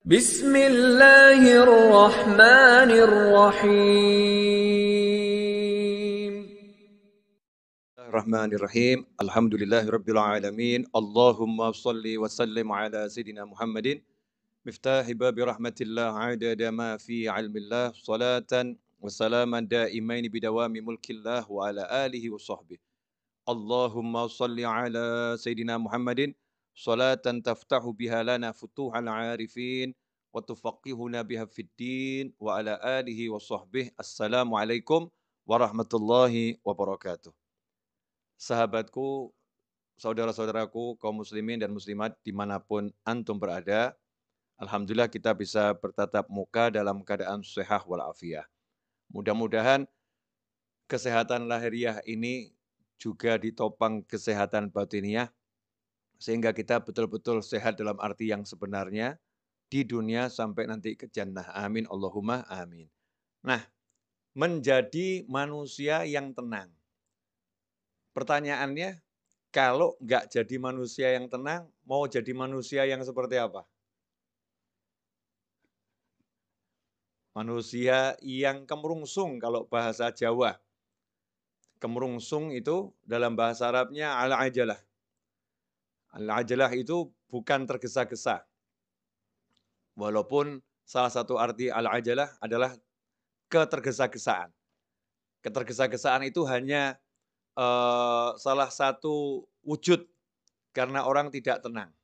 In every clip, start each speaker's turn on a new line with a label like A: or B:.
A: Bismillahirrahmanirrahim.
B: Bismillahirrahmanirrahim. Alhamdulillahirabbil alamin. Allahumma shalli wa sallim ala sayidina Muhammadin miftahi babi rahmatillah adada ma fi ilmillah salatan wa salaman daimain bidawami mulkillah wa ala alihi wa sahbihi. Allahumma shalli ala sayidina Muhammadin salatan taftahu biha lana futuhal arifin wa tufaqihuna biha fid din wa ala alihi wa sahbihi. Assalamualaikum warahmatullahi wabarakatuh. Sahabatku, saudara-saudaraku, kaum muslimin dan muslimat dimanapun antum berada, alhamdulillah kita bisa bertatap muka dalam keadaan sehat walafiat. Mudah-mudahan kesehatan lahiriah ini juga ditopang kesehatan batiniah, sehingga kita betul-betul sehat dalam arti yang sebenarnya di dunia sampai nanti ke jannah. Amin, Allahumma amin. Nah, menjadi manusia yang tenang. Pertanyaannya, kalau nggak jadi manusia yang tenang, mau jadi manusia yang seperti apa? Manusia yang kemerungsung kalau bahasa Jawa. Kemerungsung itu dalam bahasa Arabnya al-ajalah. Al-ajalah itu bukan tergesa-gesa. Walaupun salah satu arti al-ajalah adalah ketergesa-gesaan. Ketergesa-gesaan itu hanya salah satu wujud karena orang tidak tenang.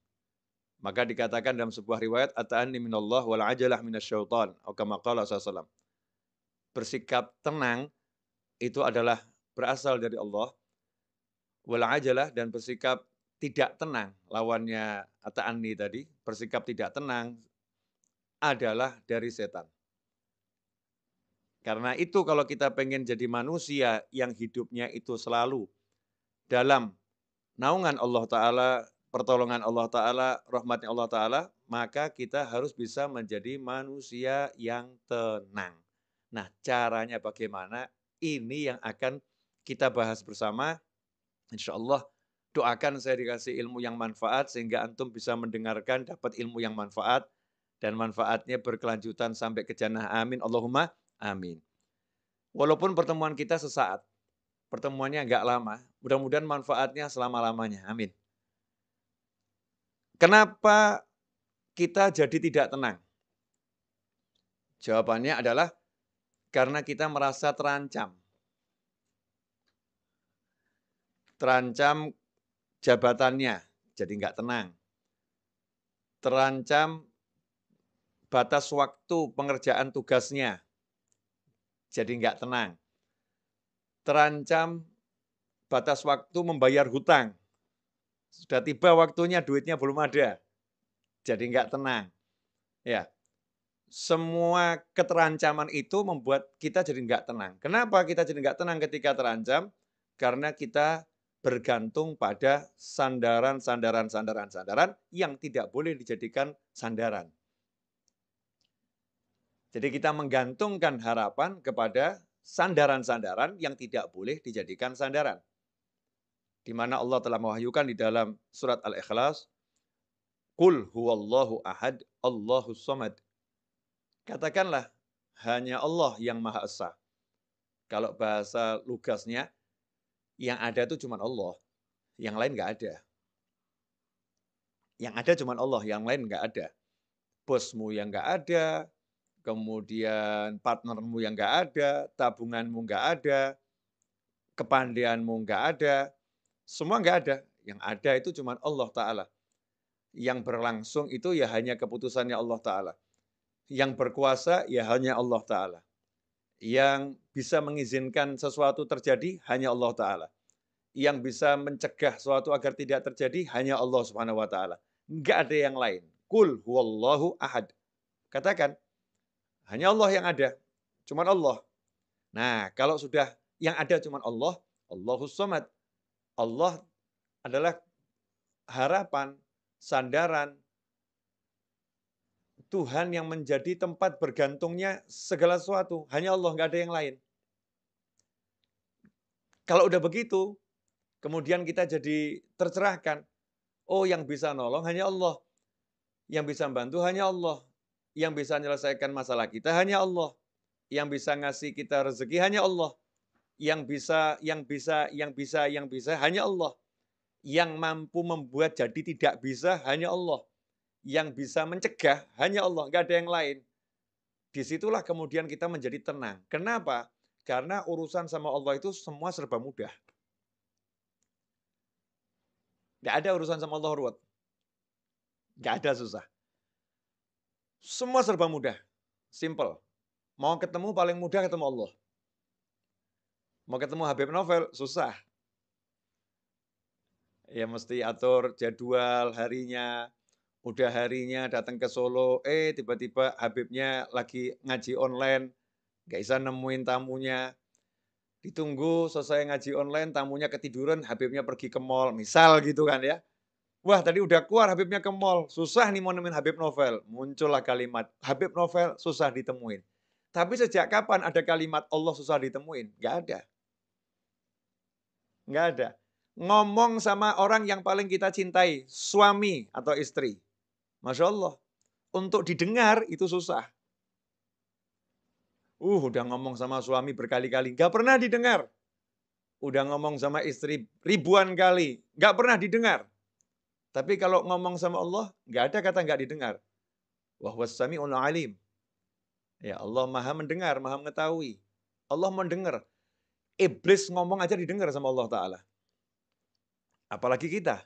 B: Maka dikatakan dalam sebuah riwayat, ata'anni minallah wal ajalah minasyaitan, atau kama qala sallallahu. Bersikap tenang itu adalah berasal dari Allah. Wal ajalah, dan bersikap tidak tenang, lawannya ata'anni tadi, bersikap tidak tenang adalah dari setan. Karena itu kalau kita pengen jadi manusia yang hidupnya itu selalu dalam naungan Allah Ta'ala, pertolongan Allah Ta'ala, rahmatnya Allah Ta'ala, maka kita harus bisa menjadi manusia yang tenang. Nah, caranya bagaimana? Ini yang akan kita bahas bersama. Insya Allah, doakan saya dikasih ilmu yang manfaat, sehingga antum bisa mendengarkan, dapat ilmu yang manfaat, dan manfaatnya berkelanjutan sampai ke jannah. Amin, Allahumma amin. Walaupun pertemuan kita sesaat, pertemuannya nggak lama, mudah-mudahan manfaatnya selama-lamanya. Amin. Kenapa kita jadi tidak tenang? Jawabannya adalah karena kita merasa terancam. Terancam jabatannya, jadi nggak tenang. Terancam batas waktu pengerjaan tugasnya, jadi nggak tenang. Terancam batas waktu membayar hutang. Sudah tiba waktunya, duitnya belum ada, jadi nggak tenang. Ya, semua keterancaman itu membuat kita jadi nggak tenang. Kenapa kita jadi nggak tenang ketika terancam? Karena kita bergantung pada sandaran yang tidak boleh dijadikan sandaran. Jadi kita menggantungkan harapan kepada sandaran-sandaran yang tidak boleh dijadikan sandaran. Di mana Allah telah mewahyukan di dalam surat Al-Ikhlas, Qul huwallahu ahad, Allahus samad. Katakanlah, hanya Allah yang Maha Esa. Kalau bahasa lugasnya, yang ada itu cuma Allah, yang lain nggak ada. Yang ada cuma Allah, yang lain nggak ada. Bosmu yang nggak ada, kemudian partnermu yang nggak ada, tabunganmu nggak ada, kepandaianmu nggak ada, semua nggak ada. Yang ada itu cuma Allah Ta'ala. Yang berlangsung itu ya hanya keputusannya Allah Ta'ala. Yang berkuasa ya hanya Allah Ta'ala. Yang bisa mengizinkan sesuatu terjadi hanya Allah Ta'ala. Yang bisa mencegah sesuatu agar tidak terjadi hanya Allah Subhanahu wa Ta'ala. Enggak ada yang lain. Qul huwallahu ahad. Katakan, hanya Allah yang ada. Cuman Allah. Nah, kalau sudah yang ada cuman Allah, Allahus samad. Allah adalah harapan, sandaran, Tuhan yang menjadi tempat bergantungnya segala sesuatu. Hanya Allah, nggak ada yang lain. Kalau udah begitu, kemudian kita jadi tercerahkan. Oh, yang bisa nolong hanya Allah. Yang bisa membantu hanya Allah. Yang bisa menyelesaikan masalah kita hanya Allah. Yang bisa ngasih kita rezeki hanya Allah. Yang bisa hanya Allah. Yang mampu membuat jadi tidak bisa hanya Allah. Yang bisa mencegah hanya Allah, nggak ada yang lain. Disitulah kemudian kita menjadi tenang. Kenapa? Karena urusan sama Allah itu semua serba mudah. Nggak ada urusan sama Allah ruwet. Nggak ada susah. Semua serba mudah. Simple. Mau ketemu paling mudah ketemu Allah. Mau ketemu Habib Novel, susah. Ya mesti atur jadwal harinya. Udah harinya datang ke Solo, tiba-tiba Habibnya lagi ngaji online. Nggak bisa nemuin tamunya. Ditunggu selesai ngaji online, tamunya ketiduran, Habibnya pergi ke mall. Misal gitu kan ya. Wah, tadi udah keluar Habibnya ke mall. Susah nih mau nemuin Habib Novel. Muncullah kalimat, Habib Novel susah ditemuin. Tapi sejak kapan ada kalimat Allah susah ditemuin? Nggak ada. Nggak ada. Ngomong sama orang yang paling kita cintai, suami atau istri. Masya Allah. Untuk didengar itu susah. Udah ngomong sama suami berkali-kali, nggak pernah didengar. Udah ngomong sama istri ribuan kali, nggak pernah didengar. Tapi kalau ngomong sama Allah, nggak ada kata nggak didengar. Wa huwas sami'ul alim. Ya Allah maha mendengar, maha mengetahui. Allah mendengar. Iblis ngomong aja didengar sama Allah Ta'ala. Apalagi kita.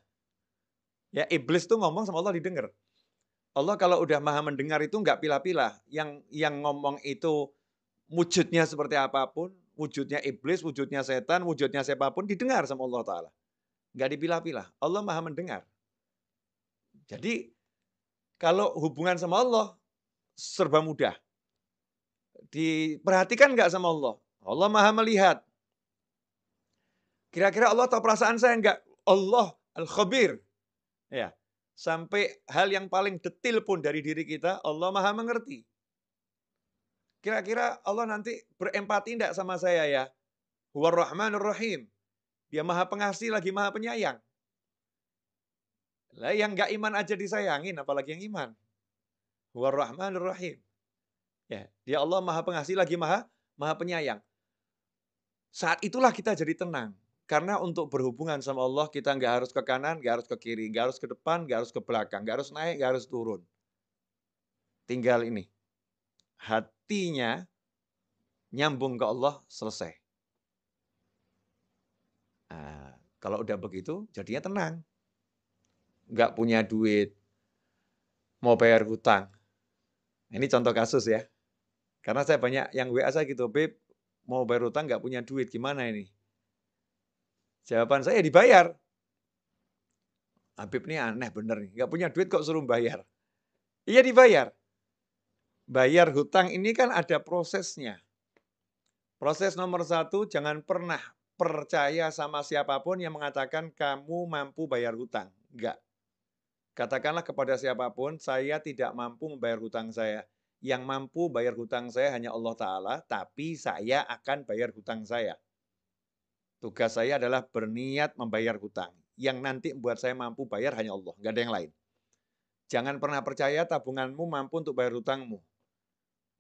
B: Ya iblis tuh ngomong sama Allah didengar. Allah kalau udah maha mendengar itu nggak pilah-pilah. Yang ngomong itu wujudnya seperti apapun, wujudnya iblis, wujudnya setan, wujudnya siapapun, didengar sama Allah Ta'ala. Nggak dipilah-pilah. Allah maha mendengar. Jadi kalau hubungan sama Allah serba mudah. Diperhatikan nggak sama Allah? Allah maha melihat. Kira-kira Allah tahu perasaan saya nggak? Allah Al-Khabir. Ya. Sampai hal yang paling detil pun dari diri kita, Allah maha mengerti. Kira-kira Allah nanti berempati enggak sama saya ya? Huwar Rahmanur Rahim. Dia maha pengasih lagi maha penyayang. Lah yang enggak iman aja disayangin, apalagi yang iman. Huwar Rahmanur Rahim. Ya, dia Allah maha pengasih lagi maha penyayang. Saat itulah kita jadi tenang. Karena untuk berhubungan sama Allah kita nggak harus ke kanan, nggak harus ke kiri, nggak harus ke depan, nggak harus ke belakang, nggak harus naik, nggak harus turun. Tinggal ini. Hatinya nyambung ke Allah, selesai. Nah, kalau udah begitu, jadinya tenang. Nggak punya duit, mau bayar hutang. Ini contoh kasus ya. Karena saya banyak yang WA saya gitu, Beb, mau bayar hutang nggak punya duit, gimana ini? Jawaban saya dibayar. Habib ini aneh bener nih, nggak punya duit kok suruh bayar. Iya dibayar. Bayar hutang ini kan ada prosesnya. Proses nomor 1, jangan pernah percaya sama siapapun yang mengatakan kamu mampu bayar hutang. Enggak. Katakanlah kepada siapapun, saya tidak mampu membayar hutang saya. Yang mampu bayar hutang saya hanya Allah Ta'ala, tapi saya akan bayar hutang saya. Tugas saya adalah berniat membayar hutang. Yang nanti membuat saya mampu bayar hanya Allah, nggak ada yang lain. Jangan pernah percaya tabunganmu mampu untuk bayar hutangmu.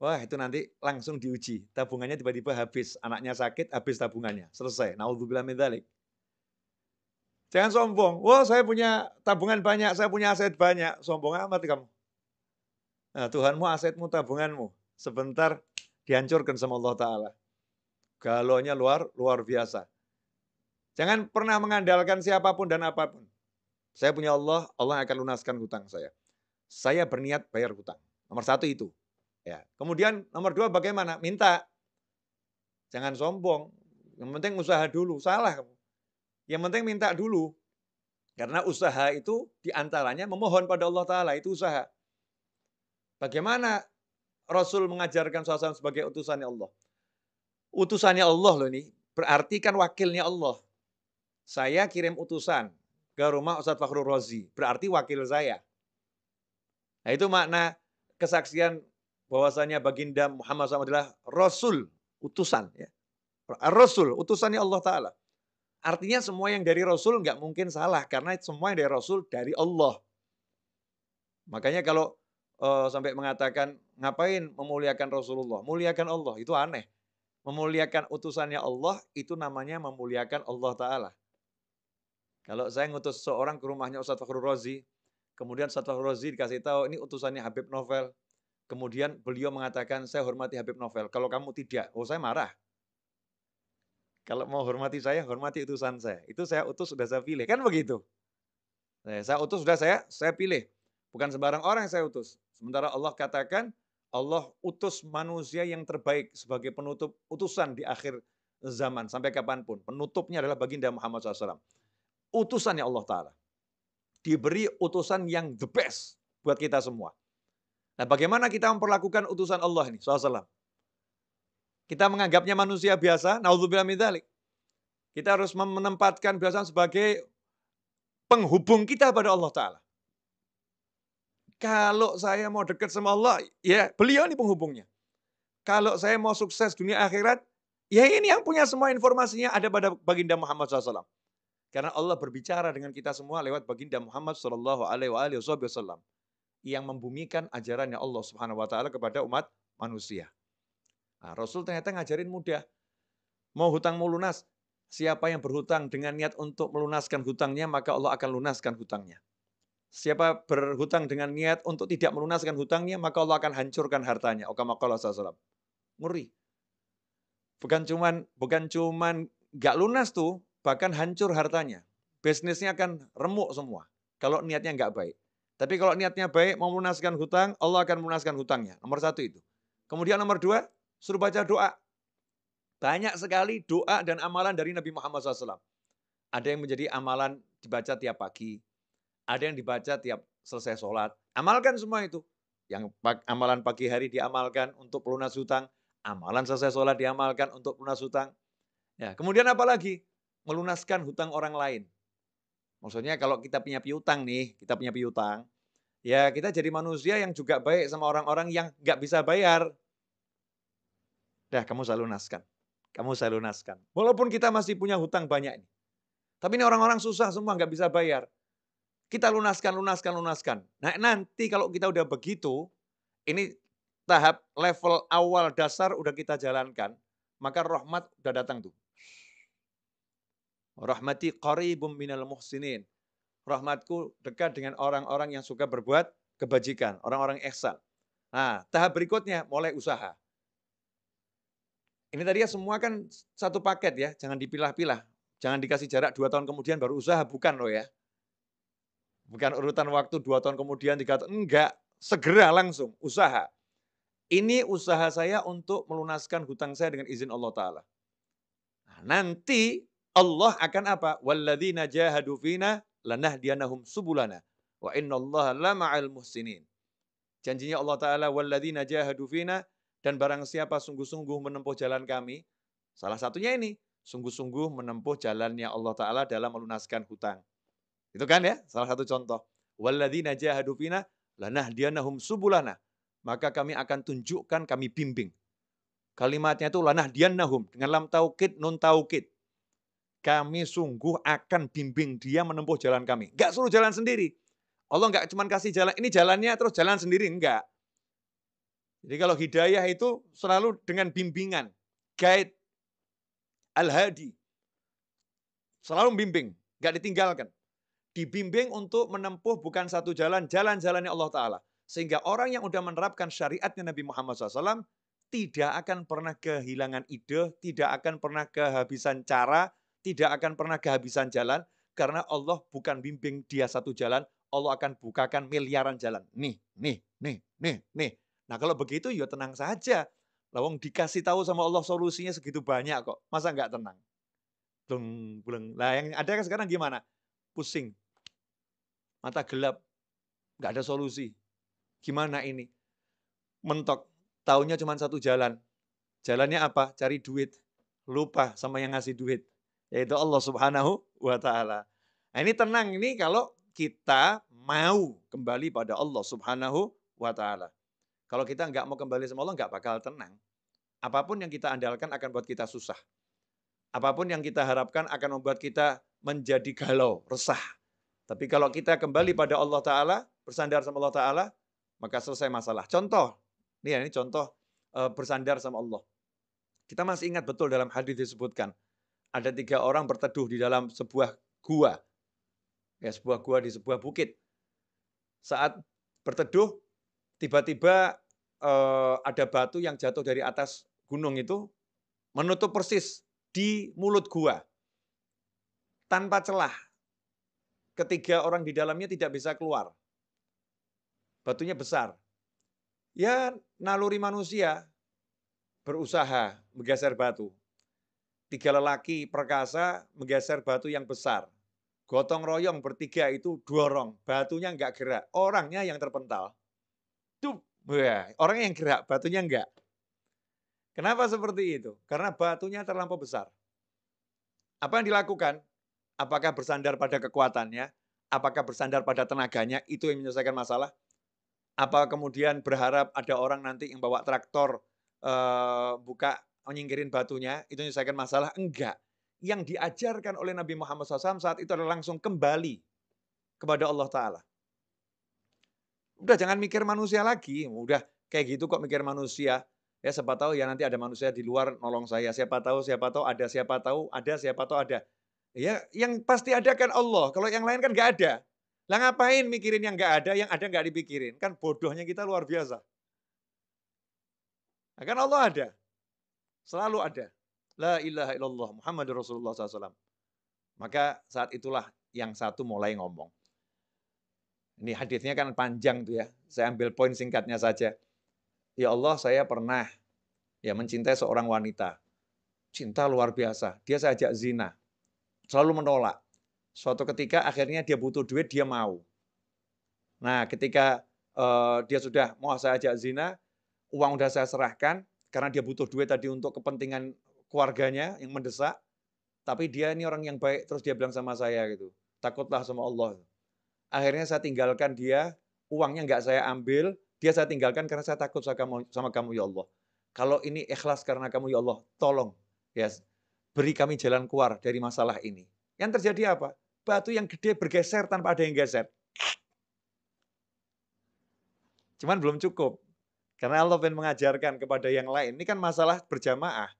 B: Wah itu nanti langsung diuji. Tabungannya tiba-tiba habis. Anaknya sakit, habis tabungannya. Selesai. Naudzubillah min dzalik. Jangan sombong. Wah saya punya tabungan banyak, saya punya aset banyak. Sombong amat kamu. Nah, Tuhanmu, asetmu, tabunganmu. Sebentar dihancurkan sama Allah Ta'ala. Galaunya luar biasa. Jangan pernah mengandalkan siapapun dan apapun. Saya punya Allah, Allah akan lunaskan hutang saya. Saya berniat bayar hutang. Nomor 1 itu. Ya. Kemudian nomor 2 bagaimana? Minta. Jangan sombong. Yang penting usaha dulu. Salah. Yang penting minta dulu. Karena usaha itu diantaranya memohon pada Allah Ta'ala. Itu usaha. Bagaimana Rasul mengajarkan suasana sebagai utusannya Allah? Utusannya Allah loh ini. Berarti kan wakilnya Allah. Saya kirim utusan ke rumah Ustadz Fakhrul Razi. Berarti wakil saya. Nah itu makna kesaksian bahwasanya baginda Muhammad SAW adalah Rasul, utusan. Ya. Rasul, utusannya Allah Ta'ala. Artinya semua yang dari Rasul nggak mungkin salah. Karena semua yang dari Rasul dari Allah. Makanya kalau sampai mengatakan, ngapain memuliakan Rasulullah? Muliakan Allah, itu aneh. Memuliakan utusannya Allah, itu namanya memuliakan Allah Ta'ala. Kalau saya ngutus seorang ke rumahnya Ustadz Fakhrul Razi, kemudian Ustadz Fakhrul Razi dikasih tahu, ini utusannya Habib Novel. Kemudian beliau mengatakan, saya hormati Habib Novel. Kalau kamu tidak, oh saya marah. Kalau mau hormati saya, hormati utusan saya. Itu saya utus, sudah saya pilih. Kan begitu. Saya utus, sudah saya pilih. Bukan sembarang orang yang saya utus. Sementara Allah katakan, Allah utus manusia yang terbaik sebagai penutup utusan di akhir zaman. Sampai kapanpun. Penutupnya adalah baginda Muhammad SAW. Utusannya Allah Ta'ala. Diberi utusan yang the best buat kita semua. Nah, bagaimana kita memperlakukan utusan Allah ini, SAW? Kita menganggapnya manusia biasa, naudzubillah min dzalik. Kita harus menempatkan biasa sebagai penghubung kita pada Allah Ta'ala. Kalau saya mau dekat sama Allah, ya beliau ini penghubungnya. Kalau saya mau sukses dunia akhirat, ya ini yang punya semua informasinya ada pada baginda Muhammad SAW. Karena Allah berbicara dengan kita semua lewat baginda Muhammad SAW yang membumikan ajarannya Allah Subhanahu Wa Taala kepada umat manusia. Nah, Rasul ternyata ngajarin mudah. Mau hutang mau lunas, siapa yang berhutang dengan niat untuk melunaskan hutangnya, maka Allah akan lunaskan hutangnya. Siapa berhutang dengan niat untuk tidak melunaskan hutangnya, maka Allah akan hancurkan hartanya. Kama qala sallallahu. Ngeri. Bukan cuman nggak lunas tuh, bahkan hancur hartanya. Bisnisnya akan remuk semua kalau niatnya nggak baik. Tapi kalau niatnya baik, mau melunaskan hutang, Allah akan melunaskan hutangnya. Nomor satu itu. Kemudian nomor dua, suruh baca doa. Banyak sekali doa dan amalan dari Nabi Muhammad SAW. Ada yang menjadi amalan dibaca tiap pagi. Ada yang dibaca tiap selesai sholat. Amalkan semua itu. Yang amalan pagi hari diamalkan untuk pelunas hutang. Amalan selesai sholat diamalkan untuk pelunas hutang. Ya, kemudian apa lagi? Melunaskan hutang orang lain. Maksudnya kalau kita punya piutang nih, ya kita jadi manusia yang juga baik sama orang-orang yang nggak bisa bayar. Dah, kamu saya lunaskan. Walaupun kita masih punya hutang banyak ini. Tapi ini orang-orang susah semua, nggak bisa bayar. Kita lunaskan. Nah, nanti kalau kita udah begitu, ini tahap level awal dasar udah kita jalankan, maka rahmat udah datang tuh. Rahmati qaribum minal muhsinin. Rahmatku dekat dengan orang-orang yang suka berbuat kebajikan, orang-orang ihsan. Nah, tahap berikutnya mulai usaha. Ini tadi ya semua kan satu paket ya, jangan dipilah-pilah. Jangan dikasih jarak 2 tahun kemudian baru usaha, bukan loh ya. Bukan urutan waktu 2 tahun kemudian, 3 tahun, enggak. Segera langsung, usaha. Ini usaha saya untuk melunaskan hutang saya dengan izin Allah Ta'ala. Nah, nanti Allah akan apa? Walladzina jahadu fina lanahdiyanahum subulana. Wa innallaha lama'al muhsinin. Janjinya Allah Ta'ala, walladzina jahadu fina, dan barang siapa sungguh-sungguh menempuh jalan kami, salah satunya ini, sungguh-sungguh menempuh jalannya Allah Ta'ala dalam melunaskan hutang. Itu kan ya, salah satu contoh. Walladzina jahadu fina lanahdiyanahum subulana. Maka kami akan tunjukkan, kami bimbing. Kalimatnya itu lanahdiyanahum dengan lam taukid, nun taukid. Kami sungguh akan bimbing dia menempuh jalan kami. Enggak suruh jalan sendiri. Allah enggak cuma kasih jalan, ini jalannya terus jalan sendiri, enggak. Jadi kalau hidayah itu selalu dengan bimbingan, guide, al-hadi. Selalu membimbing, enggak ditinggalkan. Dibimbing untuk menempuh bukan satu jalan, jalan-jalannya Allah Ta'ala. Sehingga orang yang sudah menerapkan syariatnya Nabi Muhammad SAW tidak akan pernah kehilangan ide, tidak akan pernah kehabisan cara, tidak akan pernah kehabisan jalan, karena Allah bukan bimbing dia satu jalan, Allah akan bukakan miliaran jalan. Nih. Nah kalau begitu ya tenang saja. Lawang dikasih tahu sama Allah solusinya segitu banyak kok. Masa nggak tenang? Bleng. Nah yang ada kan sekarang gimana? Pusing. Mata gelap. Nggak ada solusi. Gimana ini? Mentok. Taunya cuma satu jalan. Jalannya apa? Cari duit. Lupa sama yang ngasih duit. Yaitu Allah Subhanahu wa Ta'ala. Nah ini tenang ini kalau kita mau kembali pada Allah Subhanahu wa Ta'ala. Kalau kita nggak mau kembali sama Allah, nggak bakal tenang. Apapun yang kita andalkan akan buat kita susah. Apapun yang kita harapkan akan membuat kita menjadi galau, resah. Tapi kalau kita kembali pada Allah Ta'ala, bersandar sama Allah Ta'ala, maka selesai masalah. Contoh, ini contoh bersandar sama Allah. Kita masih ingat betul dalam hadis disebutkan, ada 3 orang berteduh di dalam sebuah gua. Ya, sebuah gua di sebuah bukit. Saat berteduh, tiba-tiba ada batu yang jatuh dari atas gunung itu, menutup persis di mulut gua. Tanpa celah. Ketiga orang di dalamnya tidak bisa keluar. Batunya besar. Ya, naluri manusia berusaha menggeser batu. 3 lelaki perkasa menggeser batu yang besar. Gotong royong bertiga itu dorong, batunya enggak gerak, orangnya yang terpental. Dup, orangnya yang gerak, batunya enggak. Kenapa seperti itu? Karena batunya terlampau besar. Apa yang dilakukan? Apakah bersandar pada kekuatannya? Apakah bersandar pada tenaganya? Itu yang menyelesaikan masalah? Apa kemudian berharap ada orang nanti yang bawa traktor buka menyingkirin batunya, itu menyelesaikan masalah? Enggak. Yang diajarkan oleh Nabi Muhammad SAW saat itu adalah langsung kembali kepada Allah Ta'ala. Udah jangan mikir manusia lagi, udah kayak gitu kok mikir manusia. Ya siapa tahu ya nanti ada manusia di luar nolong saya, siapa tahu ada, siapa tahu ada, siapa tahu ada. Ya yang pasti ada kan Allah, kalau yang lain kan nggak ada. Lah ngapain mikirin yang nggak ada, yang ada nggak dipikirin? Kan bodohnya kita luar biasa. Nah, kan Allah ada, selalu ada. La ilaha illallah Muhammadur Rasulullah SAW. Maka saat itulah yang satu mulai ngomong. Ini hadisnya kan panjang tuh ya. Saya ambil poin singkatnya saja. Ya Allah, saya pernah ya mencintai seorang wanita. Cinta luar biasa. Dia saya ajak zina. Selalu menolak. Suatu ketika akhirnya dia butuh duit, dia mau. Nah, ketika dia sudah mau saya ajak zina, uang udah saya serahkan karena dia butuh duit tadi untuk kepentingan keluarganya yang mendesak. Tapi dia ini orang yang baik, terus dia bilang sama saya gitu. Takutlah sama Allah. Akhirnya saya tinggalkan dia, uangnya nggak saya ambil, dia saya tinggalkan karena saya takut sama kamu ya Allah. Kalau ini ikhlas karena kamu ya Allah, tolong ya beri kami jalan keluar dari masalah ini. Yang terjadi apa? Batu yang gede bergeser tanpa ada yang geser. Cuman belum cukup. Karena Allah ingin mengajarkan kepada yang lain. Ini kan masalah berjamaah.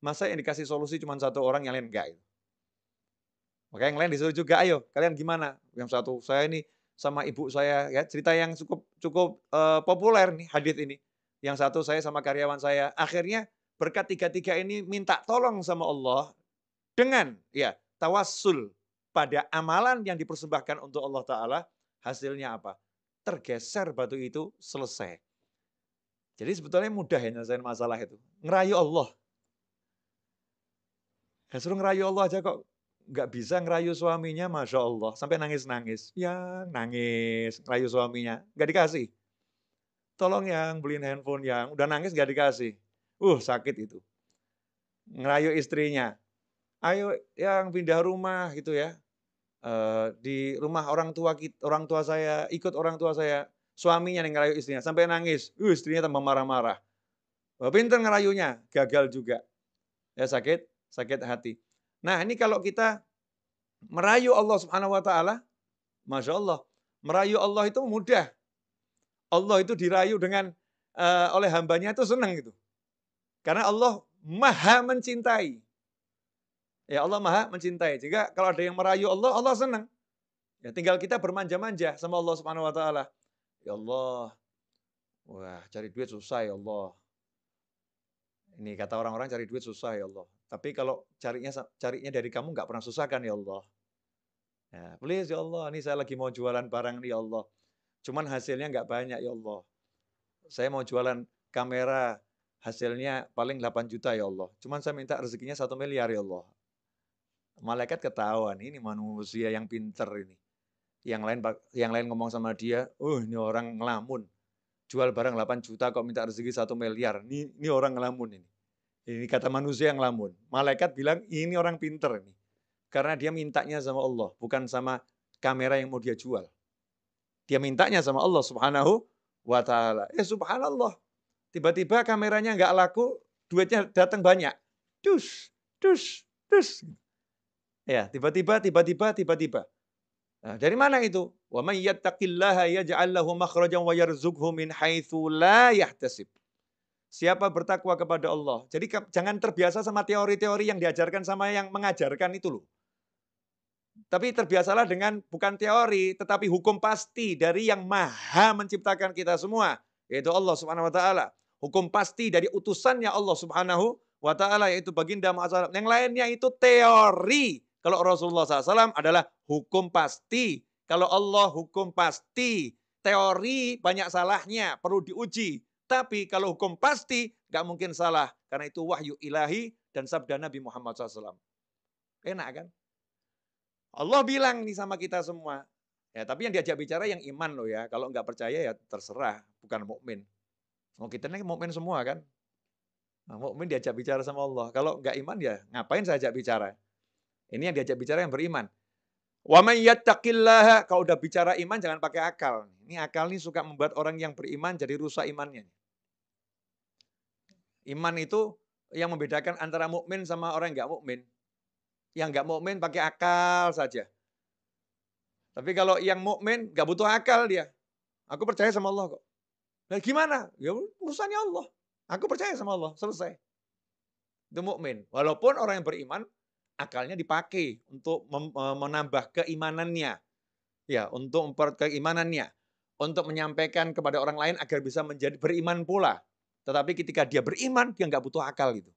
B: Masa yang dikasih solusi cuma satu orang, yang lain enggak. Maka yang lain disuruh juga, ayo kalian gimana? Yang satu, saya ini sama ibu saya, ya cerita yang cukup populer nih hadis ini. Yang satu saya sama karyawan saya. Akhirnya berkat tiga-tiga ini minta tolong sama Allah dengan ya tawassul pada amalan yang dipersembahkan untuk Allah Ta'ala. Hasilnya apa? Tergeser batu itu, selesai. Jadi sebetulnya mudah ya nyelesain masalah itu. Ngerayu Allah. Ya, suruh ngerayu Allah aja kok nggak bisa ngerayu suaminya, Masya Allah. Sampai nangis-nangis. Ya, nangis. Ngerayu suaminya. Nggak dikasih. Tolong yang beliin handphone yang. Udah nangis nggak dikasih. Sakit itu. Ngerayu istrinya. Ayo yang pindah rumah gitu ya. Di rumah orang tua saya, ikut orang tua saya. Suaminya yang ngerayu istrinya. Sampai nangis. Istrinya tambah marah-marah. Pinter ngerayunya. Gagal juga. Ya sakit hati. Nah ini kalau kita merayu Allah Subhanahu wa Ta'ala, Masya Allah, merayu Allah itu mudah. Allah itu dirayu dengan oleh hambanya itu senang gitu. Karena Allah maha mencintai. Ya Allah maha mencintai. Jika kalau ada yang merayu Allah, Allah senang. Ya tinggal kita bermanja-manja sama Allah Subhanahu wa Ta'ala. Ya Allah, wah cari duit susah ya Allah. Ini kata orang-orang cari duit susah ya Allah. Tapi kalau carinya dari kamu nggak pernah susah kan ya Allah. Ya, please ya Allah, ini saya lagi mau jualan barang nih ya Allah. Cuman hasilnya nggak banyak ya Allah. Saya mau jualan kamera, hasilnya paling 8 juta ya Allah. Cuman saya minta rezekinya 1 miliar ya Allah. Malaikat ketahuan, ini manusia yang pinter ini. Yang lain ngomong sama dia, ini orang ngelamun. Jual barang 8 juta kok minta rezeki 1 miliar. Ini orang ngelamun ini. Ini kata manusia yang ngelamun. Malaikat bilang, ini orang pinter ini. Karena dia mintanya sama Allah, bukan sama kamera yang mau dia jual. Dia mintanya sama Allah Subhanahu wa Ta'ala. Subhanallah. Tiba-tiba kameranya nggak laku, duitnya datang banyak. Dus. Ya, tiba-tiba. Nah, dari mana itu? Wa may yattaqillaha yaj'al lahu makhrajan wa yarzuqhu min haitsu la yahtasib. Siapa bertakwa kepada Allah. Jadi jangan terbiasa sama teori-teori yang diajarkan sama yang mengajarkan itu loh. Tapi terbiasalah dengan bukan teori, tetapi hukum pasti dari yang maha menciptakan kita semua, yaitu Allah Subhanahu wa taala. Hukum pasti dari utusannya Allah Subhanahu wa taala, yaitu baginda Muhammad SAW. Yang lainnya itu teori. Kalau Rasulullah SAW adalah hukum pasti. Kalau Allah hukum pasti. Teori banyak salahnya, perlu diuji. Tapi kalau hukum pasti, nggak mungkin salah. Karena itu wahyu ilahi dan sabda Nabi Muhammad SAW. Enak kan? Allah bilang nih sama kita semua. Ya, tapi yang diajak bicara yang iman loh ya. Kalau nggak percaya ya terserah, bukan mukmin. Oh, kita ini mukmin semua kan. Nah, mukmin diajak bicara sama Allah. Kalau nggak iman ya ngapain saya ajak bicara? Ini yang diajak bicara yang beriman. Wa may yattaqillaha, kalau udah bicara iman jangan pakai akal. Ini akal nih suka membuat orang yang beriman jadi rusak imannya. Iman itu yang membedakan antara mukmin sama orang yang nggak mukmin. Yang nggak mukmin pakai akal saja. Tapi kalau yang mukmin nggak butuh akal dia. Aku percaya sama Allah kok. Nah gimana? Ya urusannya Allah. Aku percaya sama Allah, selesai. Itu mukmin. Walaupun orang yang beriman akalnya dipakai untuk menambah keimanannya. Ya, untuk memperkuat keimanannya, untuk menyampaikan kepada orang lain agar bisa menjadi beriman pula. Tetapi ketika dia beriman, dia nggak butuh akal gitu.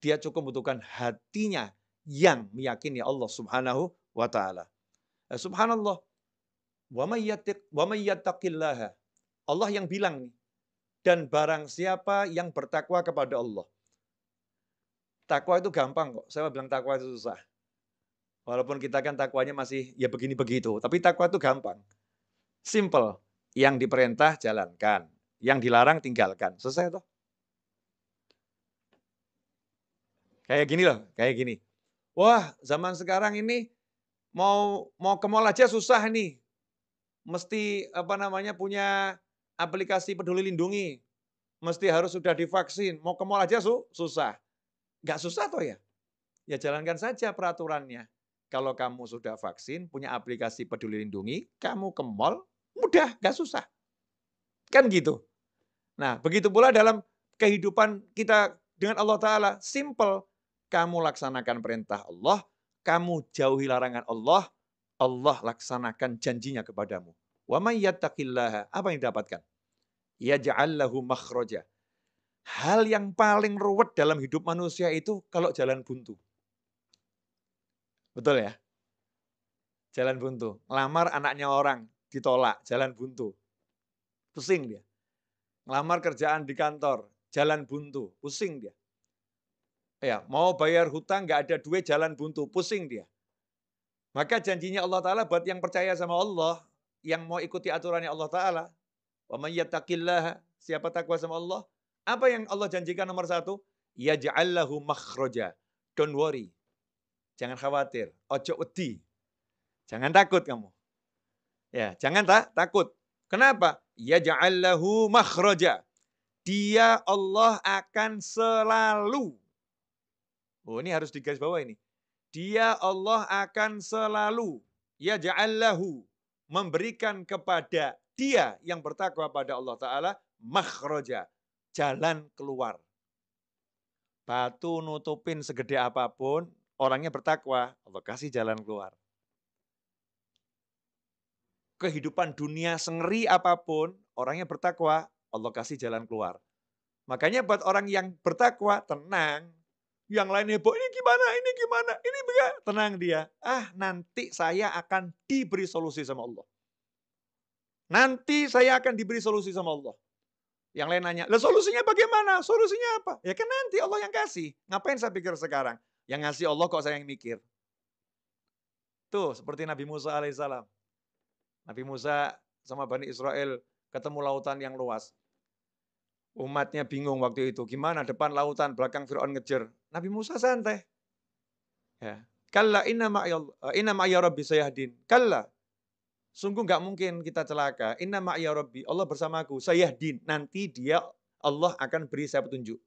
B: Dia cukup membutuhkan hatinya yang meyakini Allah Subhanahu wa taala. Subhanallah. Wa may yattaqillaha. Allah yang bilang nih. Dan barang siapa yang bertakwa kepada Allah. Takwa itu gampang kok. Saya bilang takwa itu susah. Walaupun kita kan takwanya masih ya begini begitu, tapi takwa itu gampang. Simple. Yang diperintah jalankan, yang dilarang tinggalkan. Selesai toh? Kayak gini loh, kayak gini. Wah, zaman sekarang ini mau ke mall aja susah nih. Mesti punya aplikasi Peduli Lindungi. Mesti harus sudah divaksin. Mau ke mall aja susah. Nggak susah toh ya? Ya jalankan saja peraturannya. Kalau kamu sudah vaksin, punya aplikasi Peduli Lindungi, kamu ke mall, mudah, nggak susah. Kan gitu. Nah, begitu pula dalam kehidupan kita dengan Allah Ta'ala. Simple. Kamu laksanakan perintah Allah, kamu jauhi larangan Allah, Allah laksanakan janjinya kepadamu. Wa may yattaqillaha, apa yang didapatkan? Yaj'al lahu makhraja. Hal yang paling ruwet dalam hidup manusia itu kalau jalan buntu. Betul ya? Jalan buntu. Ngelamar anaknya orang, ditolak, jalan buntu. Pusing dia. Ngelamar kerjaan di kantor, jalan buntu, pusing dia. Ya, mau bayar hutang nggak ada duit, jalan buntu, pusing dia. Maka janjinya Allah Ta'ala buat yang percaya sama Allah, yang mau ikuti aturannya Allah Ta'ala, wa may yattaqillaha, siapa takwa sama Allah, apa yang Allah janjikan nomor satu? Yaj'al lahu makhraja. Don't worry. Jangan khawatir. Ojo wedi. Jangan takut kamu. Ya, jangan takut. Kenapa? Yaj'al lahu makhraja. Dia Allah akan selalu. Oh, ini harus digaris bawah ini. Dia Allah akan selalu yaj'al lahu, memberikan kepada dia yang bertakwa pada Allah Ta'ala makhraja, jalan keluar. Batu nutupin segede apapun, orangnya bertakwa, Allah kasih jalan keluar. Kehidupan dunia sengeri apapun, orangnya bertakwa, Allah kasih jalan keluar. Makanya buat orang yang bertakwa, tenang. Yang lain heboh, ini gimana, ini bagaimana. Tenang dia. Nanti saya akan diberi solusi sama Allah. Nanti saya akan diberi solusi sama Allah. Yang lain nanya, lah solusinya bagaimana? Solusinya apa? Ya kan nanti Allah yang kasih. Ngapain saya pikir sekarang? Yang ngasih Allah kok saya yang mikir. Tuh, seperti Nabi Musa alaihissalam. Nabi Musa sama Bani Israel ketemu lautan yang luas. Umatnya bingung waktu itu. Gimana depan lautan, belakang Fir'aun ngejar. Nabi Musa santai. Ya. Kalla inna ma'ya rabbi sayahdin. Kalla. Sungguh nggak mungkin kita celaka. Inna ma'ya rabbi. Allah bersamaku. Sayahdin. Nanti Allah akan beri saya petunjuk.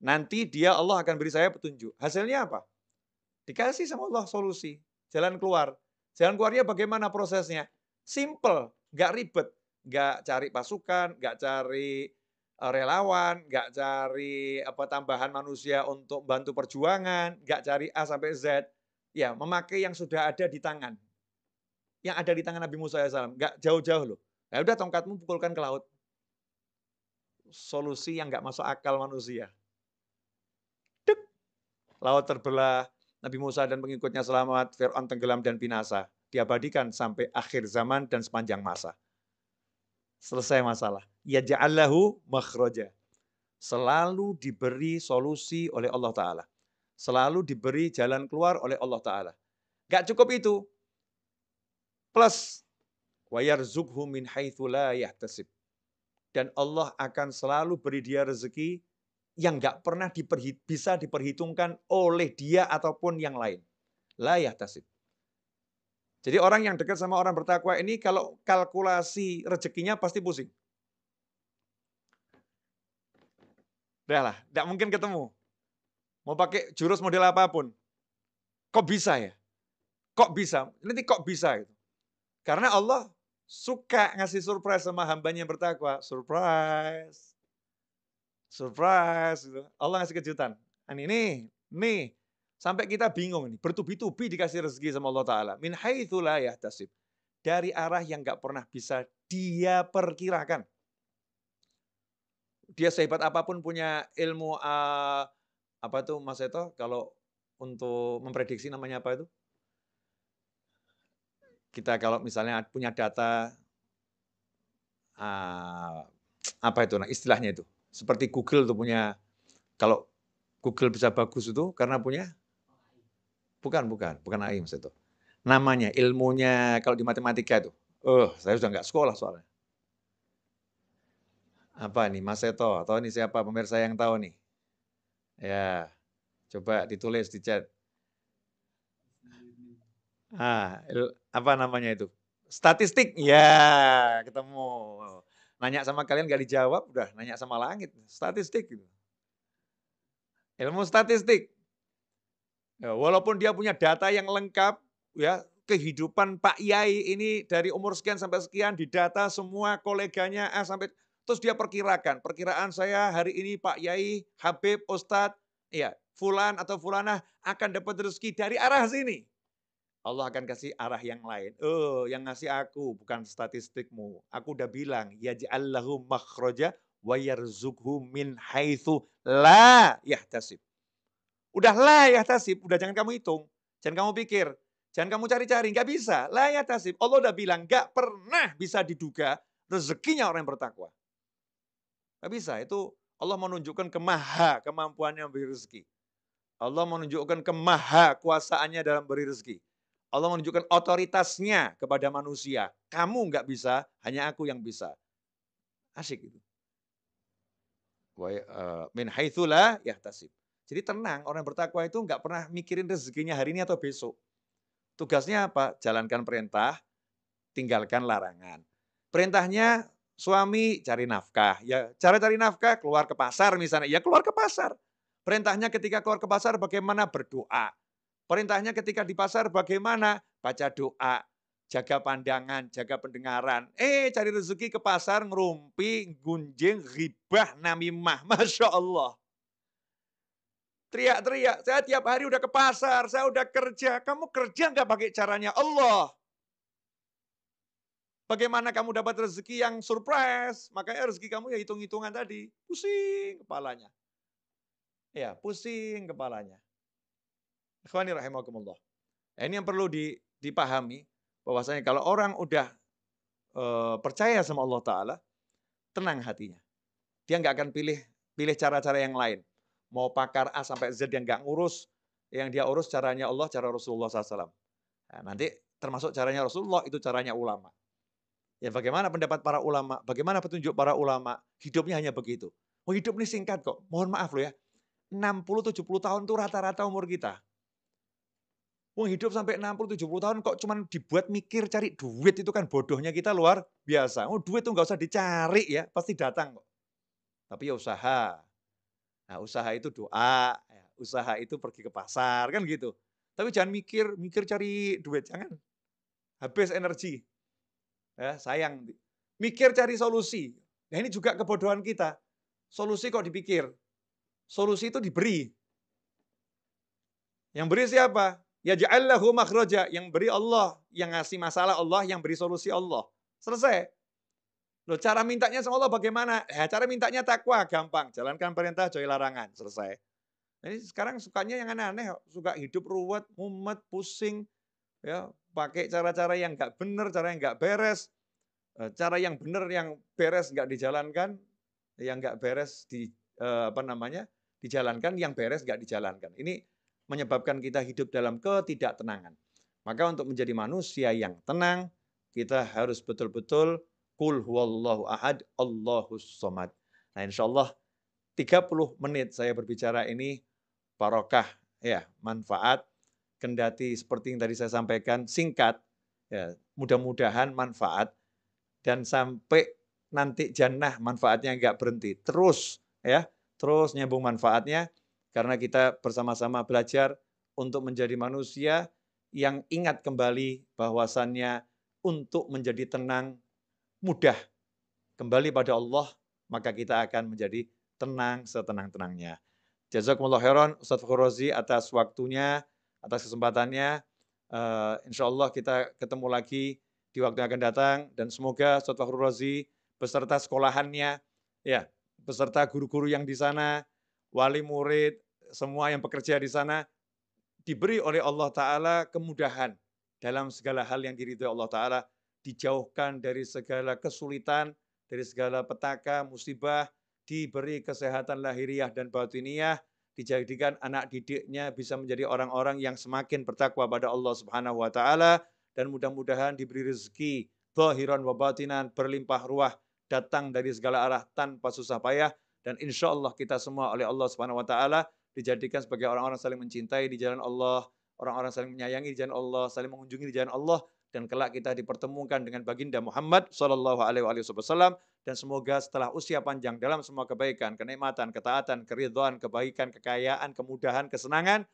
B: Nanti Allah akan beri saya petunjuk. Hasilnya apa? Dikasih sama Allah solusi. Jalan keluar. Jalan keluarnya bagaimana prosesnya? Simple, nggak ribet, nggak cari pasukan, nggak cari relawan, nggak cari apa tambahan manusia untuk bantu perjuangan, nggak cari A sampai Z. Ya, memakai yang sudah ada di tangan. Yang ada di tangan Nabi Musa alaihissalam, nggak jauh-jauh loh. Ya udah tongkatmu pukulkan ke laut. Solusi yang nggak masuk akal manusia. Dek, laut terbelah, Nabi Musa dan pengikutnya selamat, Fir'aun tenggelam dan binasa. Diabadikan sampai akhir zaman dan sepanjang masa. Selesai masalah. Ya ja'allahu makhraja. Selalu diberi solusi oleh Allah Ta'ala. Selalu diberi jalan keluar oleh Allah Ta'ala. Gak cukup itu. Plus, wa yarzuqhu min haitsu la yahtasib. Dan Allah akan selalu beri dia rezeki yang gak pernah bisa diperhitungkan oleh dia ataupun yang lain. La yahtasib. Jadi orang yang dekat sama orang bertakwa ini kalau kalkulasi rezekinya pasti pusing. Udahlah, tidak mungkin ketemu. Mau pakai jurus model apapun. Kok bisa ya? Kok bisa? Nanti kok bisa gitu. Karena Allah suka ngasih surprise sama hambanya yang bertakwa. Surprise. Surprise. Gitu. Allah ngasih kejutan. Nih. Sampai kita bingung nih. Bertubi-tubi dikasih rezeki sama Allah Ta'ala. Min haitsu la yahtasib. Dari arah yang nggak pernah bisa dia perkirakan. Dia sehebat apapun punya ilmu apa tuh Mas Seto kalau untuk memprediksi namanya apa itu? Kita kalau misalnya punya data apa itu nah istilahnya itu. Seperti Google tuh punya kalau Google bisa bagus itu karena punya bukan AI Mas Seto. Namanya ilmunya kalau di matematika itu. Saya sudah nggak sekolah soalnya. Apa nih Mas Seto atau ini siapa pemirsa yang tahu nih? Ya, coba ditulis di chat. Apa namanya itu? Statistik. Ya, ketemu. Nanya sama kalian gak dijawab, udah nanya sama langit. Statistik. Gitu. Ilmu statistik. Ya, walaupun dia punya data yang lengkap, ya kehidupan Pak Yai ini dari umur sekian sampai sekian didata semua koleganya sampai terus dia perkiraan saya hari ini Pak Yai, Habib, Ustadz, ya Fulan atau Fulanah akan dapat rezeki dari arah sini. Allah akan kasih arah yang lain. Yang ngasih aku bukan statistikmu. Aku udah bilang, yaj'allahu makhraja wa yarzuqhu min haitsu la yahtasib. Udah la yahtasib, udah jangan kamu hitung. Jangan kamu pikir, jangan kamu cari-cari, nggak bisa. La yahtasib. Allah udah bilang, nggak pernah bisa diduga rezekinya orang yang bertakwa. Nggak bisa, itu Allah menunjukkan kemampuannya memberi rezeki. Allah menunjukkan kuasaannya dalam beri rezeki. Allah menunjukkan otoritasnya kepada manusia. Kamu nggak bisa, hanya aku yang bisa. Asyik itu. Min haitsu la yahtasib. Jadi tenang, orang bertakwa itu nggak pernah mikirin rezekinya hari ini atau besok. Tugasnya apa? Jalankan perintah, tinggalkan larangan. Perintahnya suami cari nafkah. Ya, cara cari nafkah keluar ke pasar misalnya. Ya keluar ke pasar. Perintahnya ketika keluar ke pasar bagaimana berdoa. Perintahnya ketika di pasar bagaimana? Baca doa, jaga pandangan, jaga pendengaran. Cari rezeki ke pasar, ngerumpi, gunjing, ghibah, namimah. Masya Allah. Teriak-teriak, saya tiap hari udah ke pasar, saya udah kerja. Kamu kerja nggak pakai caranya Allah? Bagaimana kamu dapat rezeki yang surprise? Makanya rezeki kamu ya hitung-hitungan tadi. Pusing kepalanya. Ya, pusing kepalanya. Ikhwani rahimakumullah. Ini yang perlu dipahami, bahwasanya kalau orang udah percaya sama Allah Ta'ala, tenang hatinya. Dia nggak akan pilih cara-cara yang lain. Mau pakar A sampai Z yang nggak ngurus, yang dia urus caranya Allah, cara Rasulullah SAW. Nah, nanti termasuk caranya Rasulullah, itu caranya ulama. Ya bagaimana pendapat para ulama, bagaimana petunjuk para ulama, hidupnya hanya begitu. Hidup ini singkat kok, mohon maaf loh ya. 60-70 tahun itu rata-rata umur kita. Hidup sampai 60-70 tahun kok cuman dibuat mikir cari duit itu kan bodohnya kita luar biasa. Duit tuh nggak usah dicari ya, pasti datang kok. Tapi ya usaha. Nah, usaha itu doa, ya, usaha itu pergi ke pasar kan gitu. Tapi jangan mikir cari duit, jangan. habis energi. Ya, sayang. Mikir cari solusi. Nah ini juga kebodohan kita. Solusi kok dipikir. Solusi itu diberi. Yang beri siapa? Ya ja'allahu makhraja. Yang beri Allah. Yang ngasih masalah Allah, yang beri solusi Allah. Selesai. Loh, cara mintanya sama Allah bagaimana? Ya, cara mintanya takwa, gampang. Jalankan perintah, jauhi larangan. Selesai. Ini sekarang sukanya yang aneh-aneh, suka hidup ruwet, mumet, pusing, ya, pakai cara-cara yang nggak benar, cara yang nggak beres, cara yang benar, yang beres nggak dijalankan, yang nggak beres apa namanya, dijalankan, yang beres nggak dijalankan. Ini menyebabkan kita hidup dalam ketidaktenangan. Maka untuk menjadi manusia yang tenang, kita harus betul-betul Qul huwallahu ahad, Allahus somad. Nah, insya Allah 30 menit saya berbicara ini barokah, ya, manfaat, kendati seperti yang tadi saya sampaikan, singkat, ya, mudah-mudahan manfaat, dan sampai nanti jannah manfaatnya nggak berhenti. Terus, ya, terus nyambung manfaatnya, karena kita bersama-sama belajar untuk menjadi manusia yang ingat kembali bahwasannya untuk menjadi tenang, mudah kembali pada Allah, maka kita akan menjadi tenang setenang-tenangnya. Jazakumullah khairan Ustaz Fakhrul Razi atas waktunya, atas kesempatannya. Insya Allah kita ketemu lagi di waktu yang akan datang, dan semoga Ustaz Fakhrul Razi beserta sekolahannya, ya, beserta guru-guru yang di sana, wali murid, semua yang bekerja di sana, diberi oleh Allah Ta'ala kemudahan dalam segala hal yang diridhoi Allah Ta'ala, dijauhkan dari segala kesulitan, dari segala petaka, musibah, diberi kesehatan lahiriah dan batiniah, dijadikan anak didiknya bisa menjadi orang-orang yang semakin bertakwa pada Allah Subhanahu wa taala, dan mudah-mudahan diberi rezeki zahiran wa batinan, berlimpah ruah, datang dari segala arah tanpa susah payah, dan insya Allah kita semua oleh Allah Subhanahu wa taala dijadikan sebagai orang-orang saling mencintai di jalan Allah, orang-orang saling menyayangi di jalan Allah, saling mengunjungi di jalan Allah, dan kelak kita dipertemukan dengan baginda Muhammad sallallahu alaihi wasallam, dan semoga setelah usia panjang dalam semua kebaikan, kenikmatan, ketaatan, keridhaan, kebaikan, kekayaan, kemudahan, kesenangan,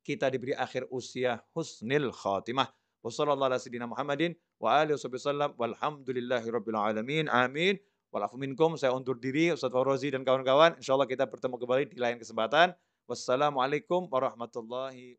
B: kita diberi akhir usia husnil khatimah. Wassallallahu ala sayyidina Muhammadin wa alihi wasallam walhamdulillahi rabbil alamin. Amin. Walafu minkum, saya undur diri, Ustaz Faurozi dan kawan-kawan. Insyaallah kita bertemu kembali di lain kesempatan. Wassalamualaikum warahmatullahi